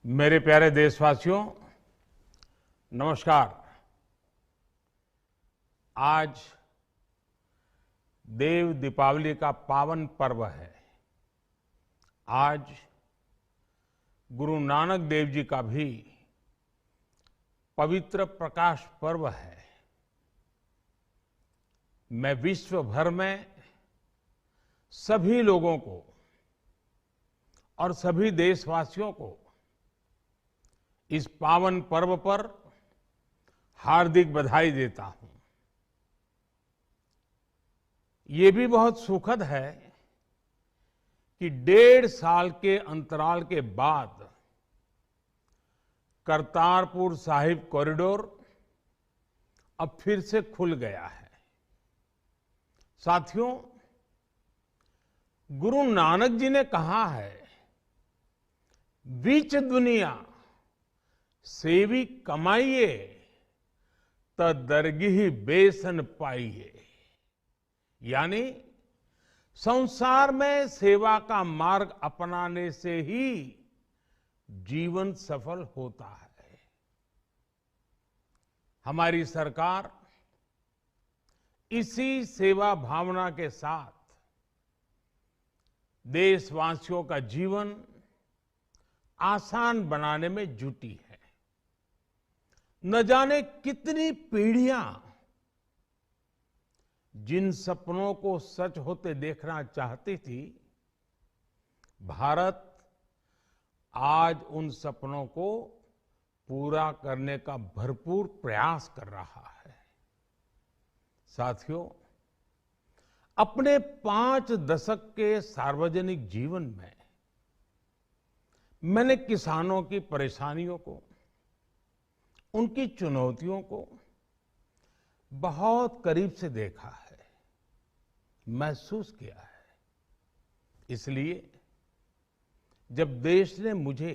मेरे प्यारे देशवासियों, नमस्कार। आज देव दीपावली का पावन पर्व है। आज गुरु नानक देव जी का भी पवित्र प्रकाश पर्व है। मैं विश्व भर में सभी लोगों को और सभी देशवासियों को इस पावन पर्व पर हार्दिक बधाई देता हूं। ये भी बहुत सुखद है कि 1.5 साल के अंतराल के बाद करतारपुर साहिब कॉरिडोर अब फिर से खुल गया है। साथियों, गुरु नानक जी ने कहा है, बीच दुनिया सेवी कमाइए त दरगिह बेसन पाइए। यानी संसार में सेवा का मार्ग अपनाने से ही जीवन सफल होता है। हमारी सरकार इसी सेवा भावना के साथ देशवासियों का जीवन आसान बनाने में जुटी है। न जाने कितनी पीढ़ियां जिन सपनों को सच होते देखना चाहती थी, भारत आज उन सपनों को पूरा करने का भरपूर प्रयास कर रहा है। साथियों, अपने 5 दशक के सार्वजनिक जीवन में मैंने किसानों की परेशानियों को, उनकी चुनौतियों को बहुत करीब से देखा है, महसूस किया है। इसलिए जब देश ने मुझे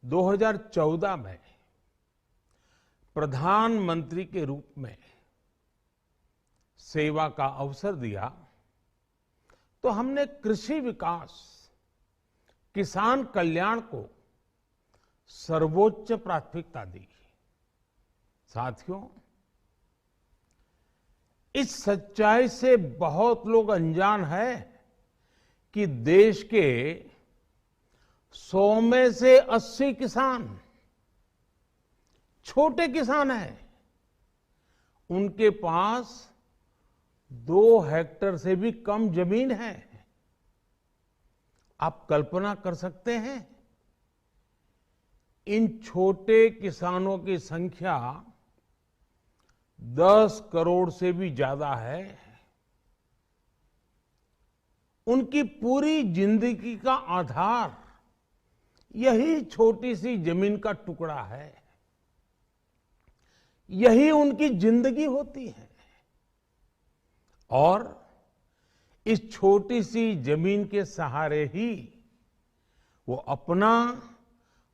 2014 में प्रधानमंत्री के रूप में सेवा का अवसर दिया, तो हमने कृषि विकास, किसान कल्याण को सर्वोच्च प्राथमिकता दी। साथियों, इस सच्चाई से बहुत लोग अनजान है कि देश के 100 में से 80 किसान छोटे किसान हैं। उनके पास 2 हेक्टेयर से भी कम जमीन है। आप कल्पना कर सकते हैं, इन छोटे किसानों की संख्या 10 करोड़ से भी ज्यादा है। उनकी पूरी जिंदगी का आधार यही छोटी सी जमीन का टुकड़ा है। यही उनकी जिंदगी होती है। और इस छोटी सी जमीन के सहारे ही वो अपना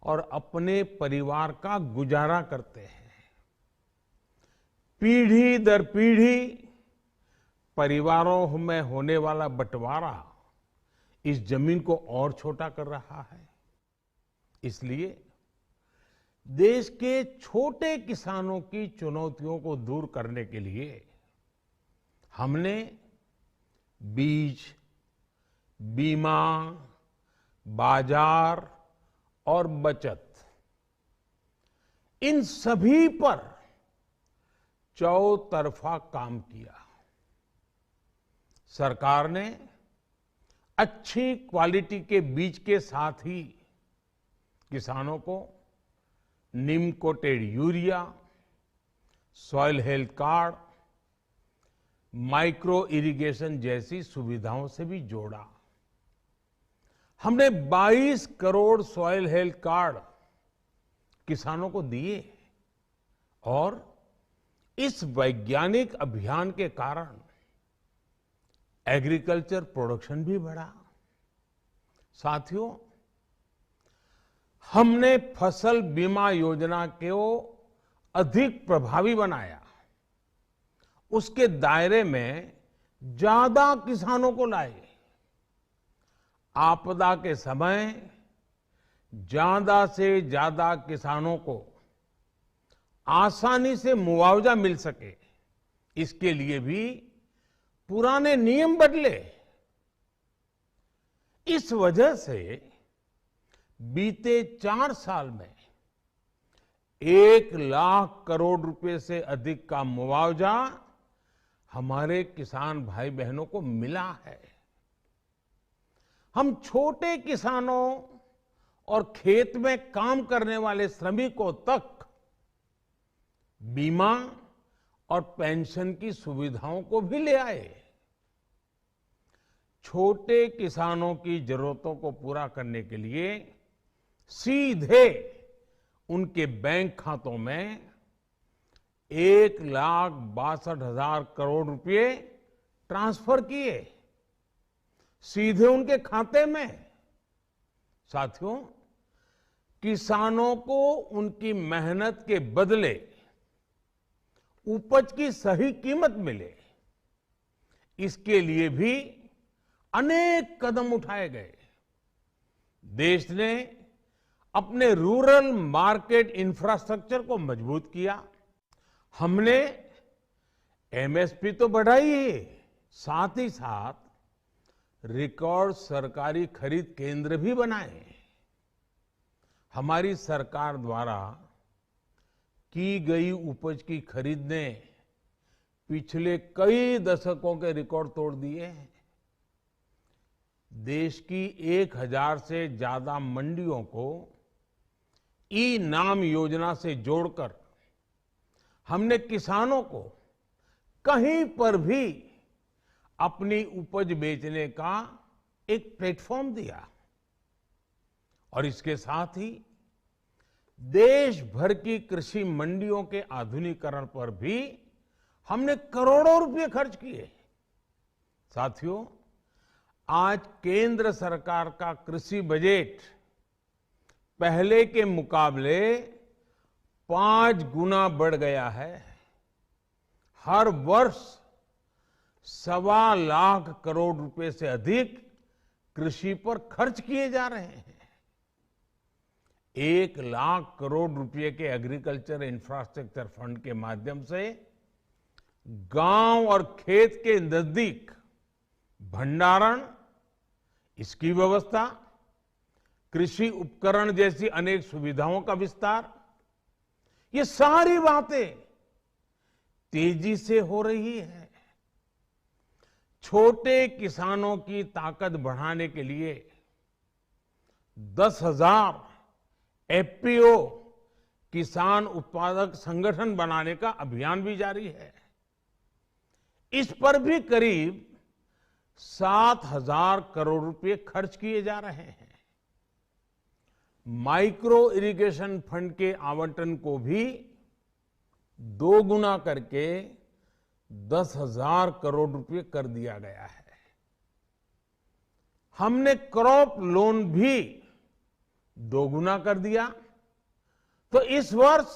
और अपने परिवार का गुजारा करते हैं। पीढ़ी दर पीढ़ी परिवारों में होने वाला बंटवारा इस जमीन को और छोटा कर रहा है। इसलिए देश के छोटे किसानों की चुनौतियों को दूर करने के लिए हमने बीज, बीमा, बाजार और बचत, इन सभी पर चौतरफा काम किया। सरकार ने अच्छी क्वालिटी के बीज के साथ ही किसानों को neem coated urea, soil health card, micro irrigation जैसी सुविधाओं से भी जोड़ा। हमने 22 करोड़ सॉइल हेल्थ कार्ड किसानों को दिए और इस वैज्ञानिक अभियान के कारण एग्रीकल्चर प्रोडक्शन भी बढ़ा। साथियों, हमने फसल बीमा योजना को अधिक प्रभावी बनाया। उसके दायरे में ज्यादा किसानों को लाए। आपदा के समय ज्यादा से ज्यादा किसानों को आसानी से मुआवजा मिल सके, इसके लिए भी पुराने नियम बदले। इस वजह से बीते 4 साल में 1 लाख करोड़ रुपए से अधिक का मुआवजा हमारे किसान भाई बहनों को मिला है। हम छोटे किसानों और खेत में काम करने वाले श्रमिकों तक बीमा और पेंशन की सुविधाओं को भी ले आए। छोटे किसानों की जरूरतों को पूरा करने के लिए सीधे उनके बैंक खातों में 1,62,000 करोड़ रुपए ट्रांसफर किए, सीधे उनके खाते में। साथियों, किसानों को उनकी मेहनत के बदले उपज की सही कीमत मिले, इसके लिए भी अनेक कदम उठाए गए। देश ने अपने रूरल मार्केट इंफ्रास्ट्रक्चर को मजबूत किया। हमने एमएसपी तो बढ़ाई ही, साथ ही साथ रिकॉर्ड सरकारी खरीद केंद्र भी बनाए। हमारी सरकार द्वारा की गई उपज की खरीद ने पिछले कई दशकों के रिकॉर्ड तोड़ दिए हैं। देश की 1000 से ज्यादा मंडियों को ई नाम योजना से जोड़कर हमने किसानों को कहीं पर भी अपनी उपज बेचने का एक प्लेटफॉर्म दिया। और इसके साथ ही देश भर की कृषि मंडियों के आधुनिकीकरण पर भी हमने करोड़ों रुपए खर्च किए। साथियों, आज केंद्र सरकार का कृषि बजट पहले के मुकाबले 5 गुना बढ़ गया है। हर वर्ष 1.25 लाख करोड़ रुपए से अधिक कृषि पर खर्च किए जा रहे हैं। 1 लाख करोड़ रुपए के एग्रीकल्चर इंफ्रास्ट्रक्चर फंड के माध्यम से गांव और खेत के नजदीक भंडारण, इसकी व्यवस्था, कृषि उपकरण जैसी अनेक सुविधाओं का विस्तार, ये सारी बातें तेजी से हो रही है। छोटे किसानों की ताकत बढ़ाने के लिए 10,000 एफपीओ किसान उत्पादक संगठन बनाने का अभियान भी जारी है। इस पर भी करीब 7,000 करोड़ रुपए खर्च किए जा रहे हैं। माइक्रो इरिगेशन फंड के आवंटन को भी 2 गुना करके 10,000 करोड़ रुपए कर दिया गया है। हमने क्रॉप लोन भी 2 गुना कर दिया, तो इस वर्ष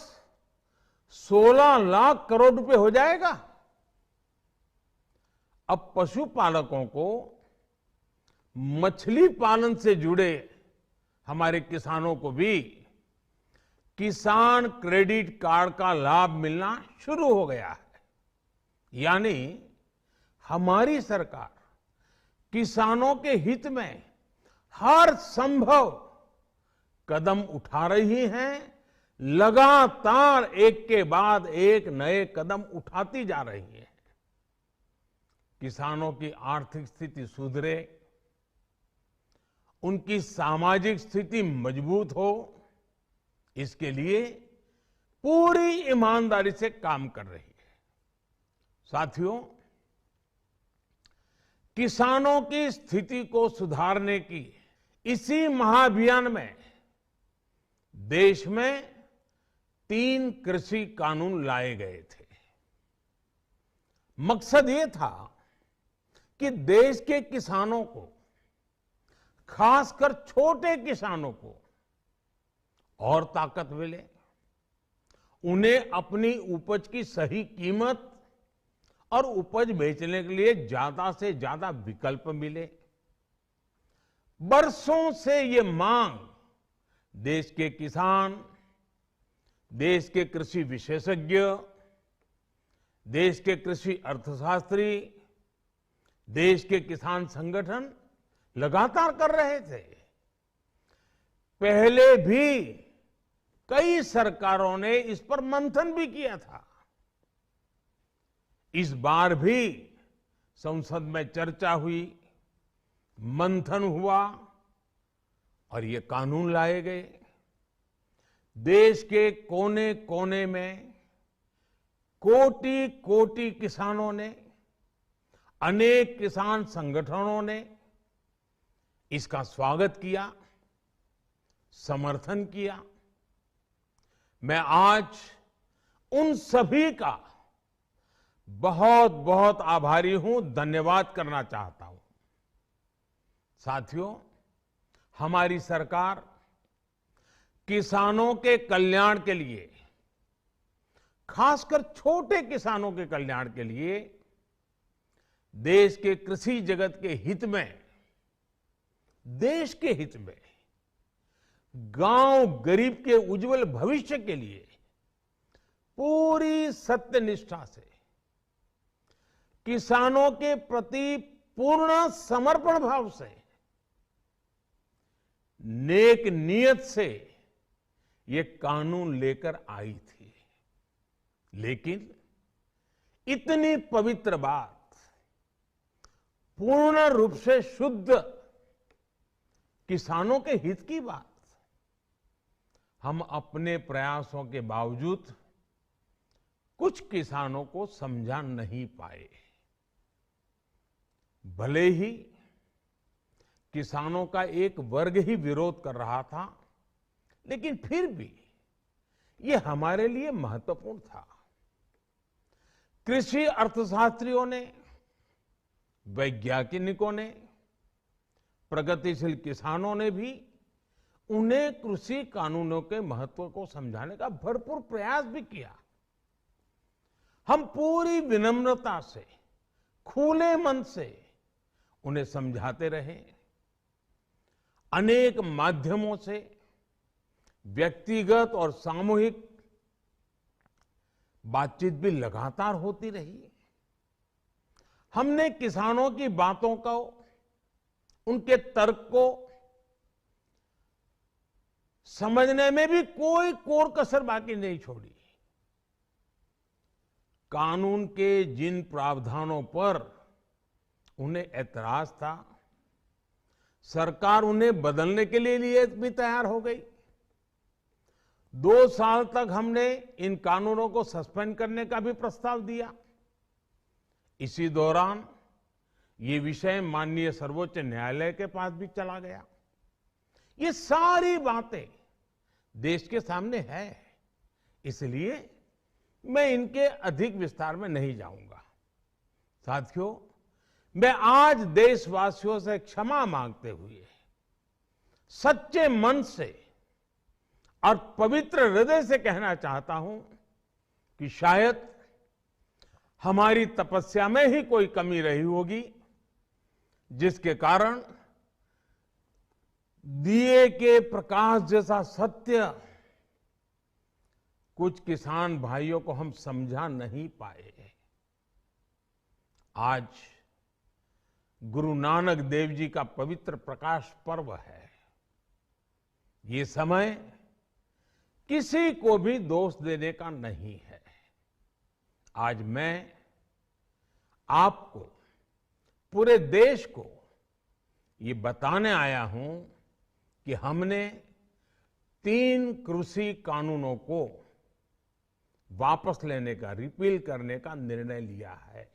16 लाख करोड़ रुपए हो जाएगा। अब पशुपालकों को मछली पालन से जुड़े हमारे किसानों को भी किसान क्रेडिट कार्ड का लाभ मिलना शुरू हो गया है। यानी हमारी सरकार किसानों के हित में हर संभव कदम उठा रही है, लगातार एक के बाद एक नए कदम उठाती जा रही है। किसानों की आर्थिक स्थिति सुधरे, उनकी सामाजिक स्थिति मजबूत हो, इसके लिए पूरी ईमानदारी से काम कर रही है। साथियों, किसानों की स्थिति को सुधारने की इसी महाअभियान में देश में 3 कृषि कानून लाए गए थे। मकसद ये था कि देश के किसानों को, खासकर छोटे किसानों को और ताकत मिले, उन्हें अपनी उपज की सही कीमत और उपज बेचने के लिए ज्यादा से ज्यादा विकल्प मिले। बरसों से ये मांग देश के किसान, देश के कृषि विशेषज्ञ, देश के कृषि अर्थशास्त्री, देश के किसान संगठन लगातार कर रहे थे। पहले भी कई सरकारों ने इस पर मंथन भी किया था। इस बार भी संसद में चर्चा हुई, मंथन हुआ और ये कानून लाए गए। देश के कोने कोने में कोटि कोटि किसानों ने, अनेक किसान संगठनों ने इसका स्वागत किया, समर्थन किया। मैं आज उन सभी का बहुत बहुत आभारी हूं, धन्यवाद करना चाहता हूं। साथियों, हमारी सरकार किसानों के कल्याण के लिए, खासकर छोटे किसानों के कल्याण के लिए, देश के कृषि जगत के हित में, देश के हित में, गांव गरीब के उज्जवल भविष्य के लिए पूरी सत्यनिष्ठा से, किसानों के प्रति पूर्ण समर्पण भाव से, नेक नियत से ये कानून लेकर आई थी। लेकिन इतनी पवित्र बात, पूर्ण रूप से शुद्ध किसानों के हित की बात, हम अपने प्रयासों के बावजूद कुछ किसानों को समझा नहीं पाए। भले ही किसानों का एक वर्ग ही विरोध कर रहा था, लेकिन फिर भी ये हमारे लिए महत्वपूर्ण था। कृषि अर्थशास्त्रियों ने, वैज्ञानिकों ने, प्रगतिशील किसानों ने भी उन्हें कृषि कानूनों के महत्व को समझाने का भरपूर प्रयास भी किया। हम पूरी विनम्रता से, खुले मन से उन्हें समझाते रहे। अनेक माध्यमों से व्यक्तिगत और सामूहिक बातचीत भी लगातार होती रही। हमने किसानों की बातों को, उनके तर्क को समझने में भी कोई कोर कसर बाकी नहीं छोड़ी। कानून के जिन प्रावधानों पर उन्हें ऐतराज था, सरकार उन्हें बदलने के लिए भी तैयार हो गई। 2 साल तक हमने इन कानूनों को सस्पेंड करने का भी प्रस्ताव दिया। इसी दौरान ये विषय माननीय सर्वोच्च न्यायालय के पास भी चला गया। ये सारी बातें देश के सामने है, इसलिए मैं इनके अधिक विस्तार में नहीं जाऊंगा। साथियों, मैं आज देशवासियों से क्षमा मांगते हुए सच्चे मन से और पवित्र हृदय से कहना चाहता हूं कि शायद हमारी तपस्या में ही कोई कमी रही होगी, जिसके कारण दिए के प्रकाश जैसा सत्य कुछ किसान भाइयों को हम समझा नहीं पाए। आज गुरु नानक देव जी का पवित्र प्रकाश पर्व है। ये समय किसी को भी दोष देने का नहीं है। आज मैं आपको, पूरे देश को ये बताने आया हूं कि हमने 3 कृषि कानूनों को वापस लेने का, रिपील करने का निर्णय लिया है।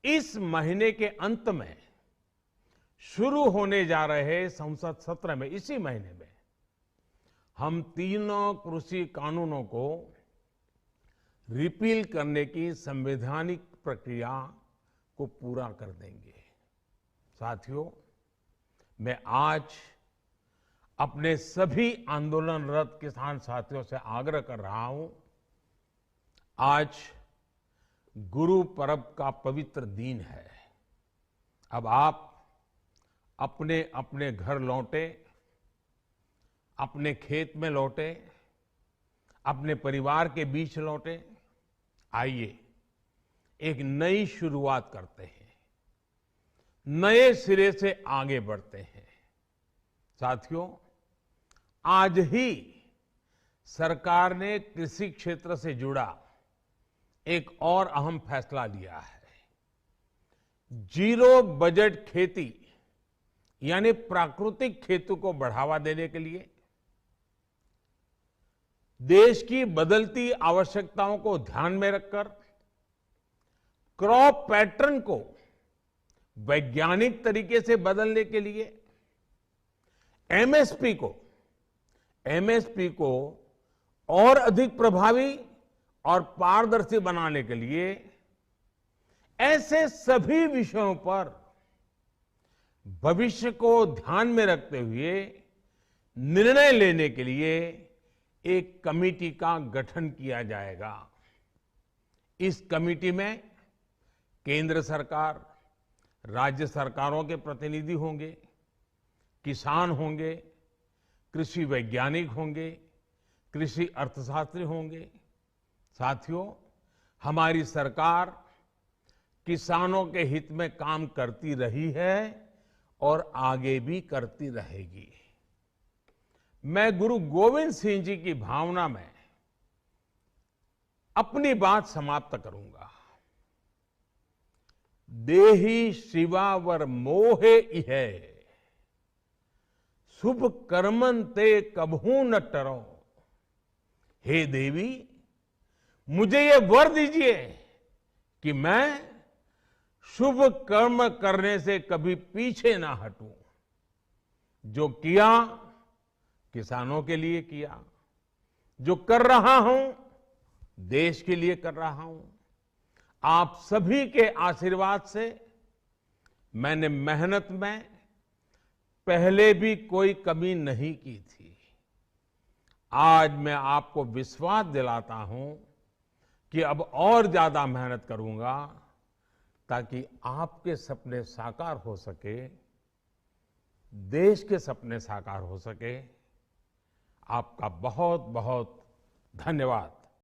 इस महीने के अंत में शुरू होने जा रहे संसद सत्र में, इसी महीने में, हम 3 कृषि कानूनों को रिपील करने की संवैधानिक प्रक्रिया को पूरा कर देंगे। साथियों, मैं आज अपने सभी आंदोलनरत किसान साथियों से आग्रह कर रहा हूं, आज गुरु पर्व का पवित्र दिन है। अब आप अपने अपने घर लौटे, अपने खेत में लौटे, अपने परिवार के बीच लौटे। आइए एक नई शुरुआत करते हैं, नए सिरे से आगे बढ़ते हैं। साथियों, आज ही सरकार ने कृषि क्षेत्र से जुड़ा एक और अहम फैसला लिया है। जीरो बजट खेती यानी प्राकृतिक खेती को बढ़ावा देने के लिए देश की बदलती आवश्यकताओं को ध्यान में रखकर क्रॉप पैटर्न को वैज्ञानिक तरीके से बदलने के लिए एमएसपी को और अधिक प्रभावी और पारदर्शी बनाने के लिए ऐसे सभी विषयों पर भविष्य को ध्यान में रखते हुए निर्णय लेने के लिए एक कमेटी का गठन किया जाएगा। इस कमेटी में केंद्र सरकार, राज्य सरकारों के प्रतिनिधि होंगे, किसान होंगे, कृषि वैज्ञानिक होंगे, कृषि अर्थशास्त्री होंगे। साथियों, हमारी सरकार किसानों के हित में काम करती रही है और आगे भी करती रहेगी। मैं गुरु गोविंद सिंह जी की भावना में अपनी बात समाप्त करूंगा। देहि शिवावर मोहे इहे, शुभ कर्मन ते कबहू न टरो। हे देवी, मुझे ये वर दीजिए कि मैं शुभ कर्म करने से कभी पीछे ना हटूं। जो किया किसानों के लिए किया, जो कर रहा हूं देश के लिए कर रहा हूं। आप सभी के आशीर्वाद से मैंने मेहनत में पहले भी कोई कमी नहीं की थी। आज मैं आपको विश्वास दिलाता हूं कि अब और ज्यादा मेहनत करूंगा ताकि आपके सपने साकार हो सके, देश के सपने साकार हो सके। आपका बहुत बहुत धन्यवाद।